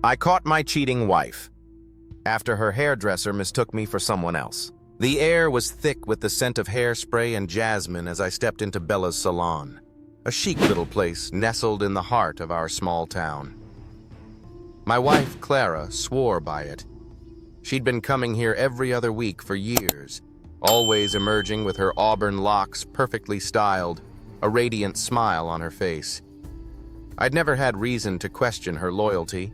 I caught my cheating wife after her hairdresser mistook me for someone else. The air was thick with the scent of hairspray and jasmine as I stepped into Bella's salon, a chic little place nestled in the heart of our small town. My wife, Clara, swore by it. She'd been coming here every other week for years, always emerging with her auburn locks perfectly styled, a radiant smile on her face. I'd never had reason to question her loyalty,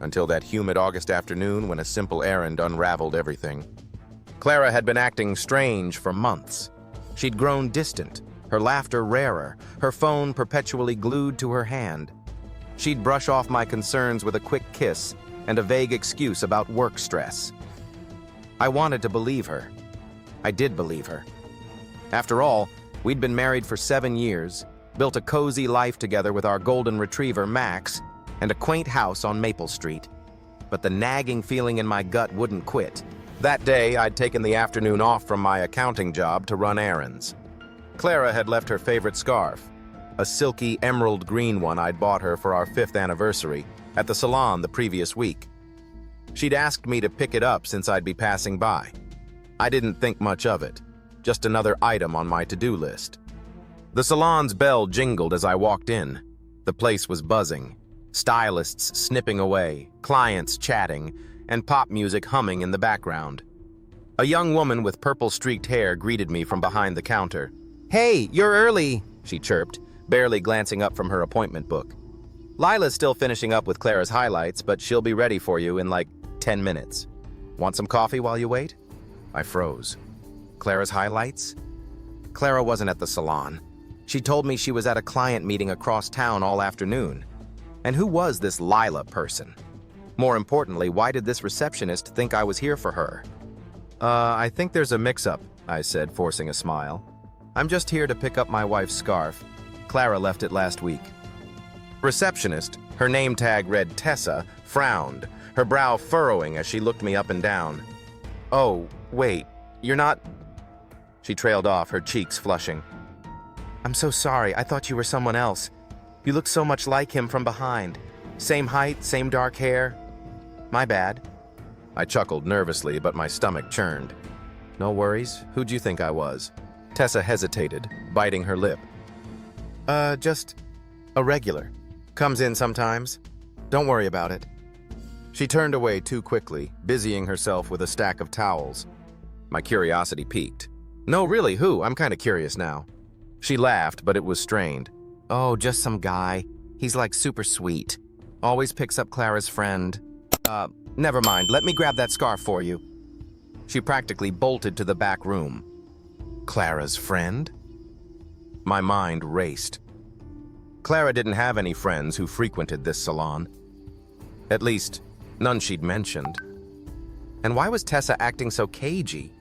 until that humid August afternoon when a simple errand unraveled everything. Clara had been acting strange for months. She'd grown distant, her laughter rarer, her phone perpetually glued to her hand. She'd brush off my concerns with a quick kiss and a vague excuse about work stress. I wanted to believe her. I did believe her. After all, we'd been married for 7 years, built a cozy life together with our golden retriever, Max, and a quaint house on Maple Street. But the nagging feeling in my gut wouldn't quit. That day, I'd taken the afternoon off from my accounting job to run errands. Clara had left her favorite scarf, a silky emerald green one I'd bought her for our 5th anniversary, at the salon the previous week. She'd asked me to pick it up since I'd be passing by. I didn't think much of it, just another item on my to-do list. The salon's bell jingled as I walked in. The place was buzzing, stylists snipping away, clients chatting, and pop music humming in the background. A young woman with purple-streaked hair greeted me from behind the counter. "Hey, you're early," she chirped, barely glancing up from her appointment book. "Lila's still finishing up with Clara's highlights, but she'll be ready for you in like 10 minutes. Want some coffee while you wait?" I froze. Clara's highlights? Clara wasn't at the salon. She told me she was at a client meeting across town all afternoon. And who was this Lila person? More importantly, why did this receptionist think I was here for her? I think there's a mix-up," I said, forcing a smile. "I'm just here to pick up my wife's scarf. Clara left it last week." Receptionist, her name tag read Tessa, frowned, her brow furrowing as she looked me up and down. "Oh, wait, you're not—" She trailed off, her cheeks flushing. "I'm so sorry, I thought you were someone else. You look so much like him from behind. Same height, same dark hair. My bad." I chuckled nervously, but my stomach churned. "No worries. Who'd you think I was?" Tessa hesitated, biting her lip. Just a regular. Comes in sometimes. Don't worry about it." She turned away too quickly, busying herself with a stack of towels. My curiosity piqued. "No, really, who? I'm kind of curious now." She laughed, but it was strained. "Oh, just some guy. He's like super sweet. Always picks up Clara's friend. Never mind, let me grab that scarf for you." She practically bolted to the back room. Clara's friend? My mind raced. Clara didn't have any friends who frequented this salon. At least, none she'd mentioned. And why was Tessa acting so cagey?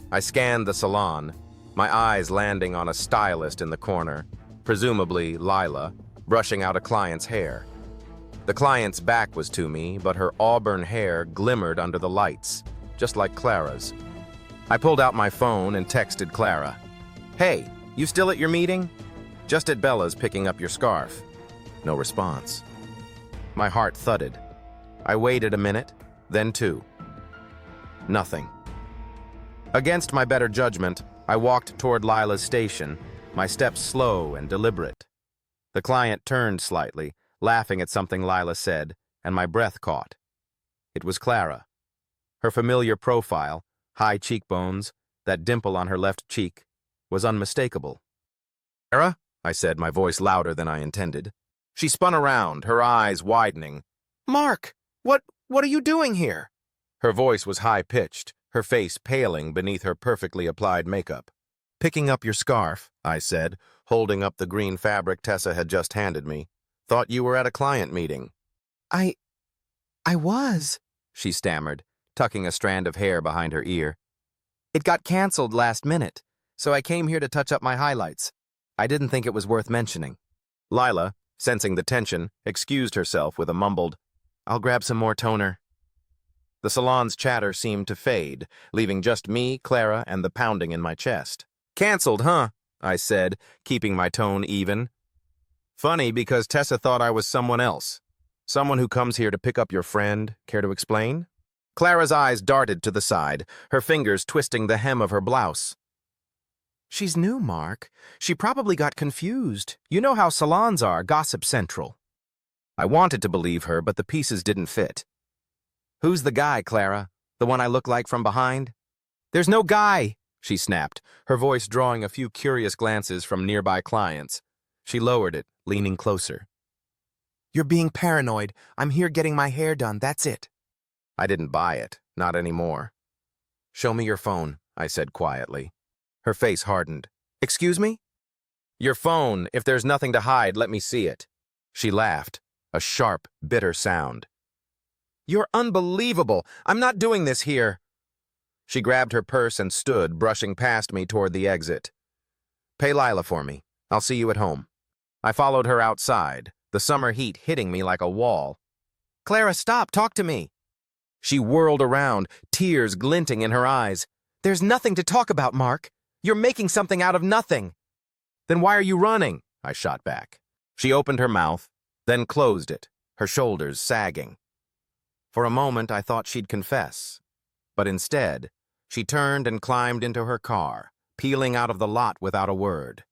I scanned the salon, my eyes landing on a stylist in the corner, presumably Lila, brushing out a client's hair. The client's back was to me, but her auburn hair glimmered under the lights, just like Clara's. I pulled out my phone and texted Clara. "Hey, you still at your meeting?" "Just at Bella's picking up your scarf." No response. My heart thudded. I waited a minute, then 2. Nothing. Against my better judgment, I walked toward Lila's station, my steps slow and deliberate. The client turned slightly, laughing at something Lila said, and my breath caught. It was Clara. Her familiar profile, high cheekbones, that dimple on her left cheek, was unmistakable. "Clara?" I said, my voice louder than I intended. She spun around, her eyes widening. "Mark, what are you doing here?" Her voice was high-pitched, her face paling beneath her perfectly applied makeup. "Picking up your scarf," I said, holding up the green fabric Tessa had just handed me. "Thought you were at a client meeting." I was," she stammered, tucking a strand of hair behind her ear. "It got canceled last minute, so I came here to touch up my highlights. I didn't think it was worth mentioning." Lila, sensing the tension, excused herself with a mumbled, "I'll grab some more toner." The salon's chatter seemed to fade, leaving just me, Clara, and the pounding in my chest. "Canceled, huh?" I said, keeping my tone even. Funny because Tessa thought I was someone else. Someone who comes here to pick up your friend. Care to explain? Clara's eyes darted to the side, her fingers twisting the hem of her blouse. She's new, Mark. She probably got confused. You know how salons are, gossip central. I wanted to believe her, but the pieces didn't fit. Who's the guy, Clara? The one I look like from behind? There's no guy, she snapped, her voice drawing a few curious glances from nearby clients. She lowered it, leaning closer. You're being paranoid. I'm here getting my hair done, that's it. I didn't buy it, not anymore. Show me your phone, I said quietly. Her face hardened. Excuse me? Your phone. If there's nothing to hide, let me see it. She laughed, a sharp, bitter sound. You're unbelievable. I'm not doing this here. She grabbed her purse and stood, brushing past me toward the exit. Pay Lila for me. I'll see you at home. I followed her outside, the summer heat hitting me like a wall. Clara, stop. Talk to me. She whirled around, tears glinting in her eyes. There's nothing to talk about, Mark. You're making something out of nothing. Then why are you running? I shot back. She opened her mouth, then closed it, her shoulders sagging. For a moment, I thought she'd confess. But instead, she turned and climbed into her car, peeling out of the lot without a word.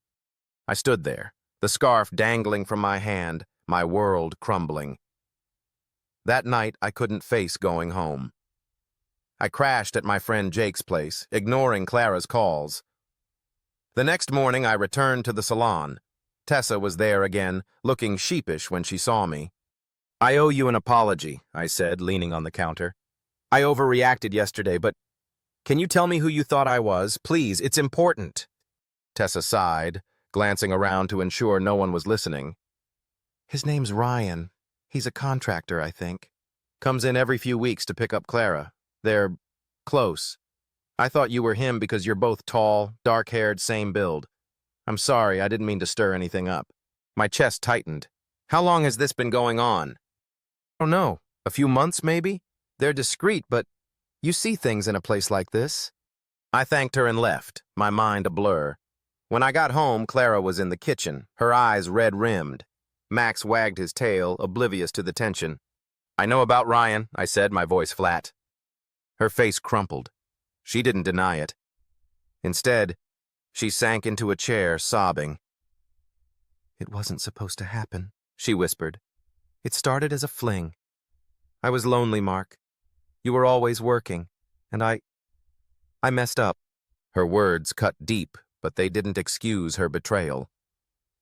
I stood there, the scarf dangling from my hand, my world crumbling. That night, I couldn't face going home. I crashed at my friend Jake's place, ignoring Clara's calls. The next morning, I returned to the salon. Tessa was there again, looking sheepish when she saw me. I owe you an apology, I said, leaning on the counter. I overreacted yesterday, but can you tell me who you thought I was? Please, it's important. Tessa sighed, glancing around to ensure no one was listening. His name's Ryan. He's a contractor, I think. Comes in every few weeks to pick up Clara. They're close. I thought you were him because you're both tall, dark-haired, same build. I'm sorry, I didn't mean to stir anything up. My chest tightened. How long has this been going on? I don't know. A few months, maybe? They're discreet, but you see things in a place like this. I thanked her and left, my mind a blur. When I got home, Clara was in the kitchen, her eyes red-rimmed. Max wagged his tail, oblivious to the tension. I know about Ryan, I said, my voice flat. Her face crumpled. She didn't deny it. Instead, she sank into a chair, sobbing. It wasn't supposed to happen, she whispered. It started as a fling. I was lonely, Mark. You were always working, and I messed up. Her words cut deep, but they didn't excuse her betrayal.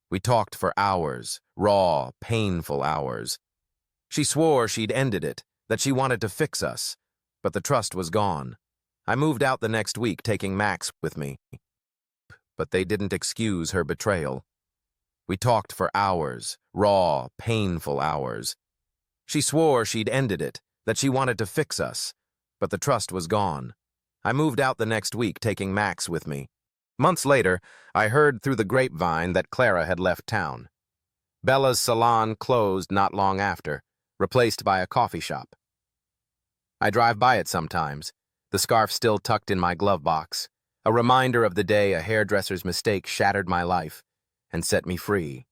We talked for hours, raw, painful hours. She swore she'd ended it, that she wanted to fix us, but the trust was gone. I moved out the next week, taking Max with me. But they didn't excuse her betrayal. We talked for hours, raw, painful hours. She swore she'd ended it, that she wanted to fix us, but the trust was gone. I moved out the next week, taking Max with me. Months later, I heard through the grapevine that Clara had left town. Bella's salon closed not long after, replaced by a coffee shop. I drive by it sometimes, the scarf still tucked in my glove box, a reminder of the day a hairdresser's mistake shattered my life and set me free.